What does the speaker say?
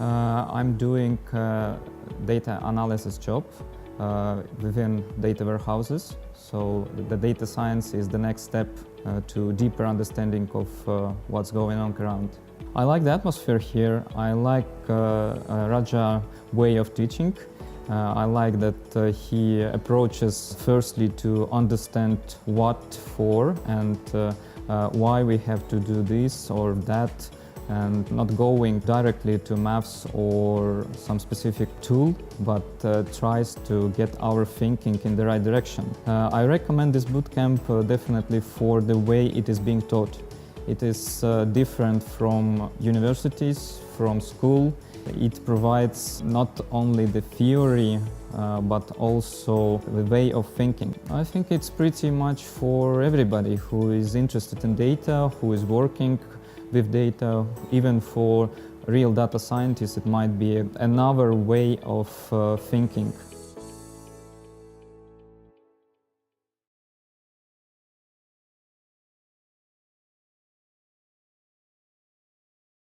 I'm doing data analysis job within data warehouses. So the data science is the next step to deeper understanding of what's going on around. I like the atmosphere here. I like Raja's way of teaching. I like that he approaches firstly to understand what for and why we have to do this or that, and not going directly to maths or some specific tool, but tries to get our thinking in the right direction. I recommend this bootcamp definitely for the way it is being taught. It is different from universities, from school. It provides not only the theory, but also the way of thinking. I think it's pretty much for everybody who is interested in data, who is working with data. Even for real data scientists, it might be another way of thinking.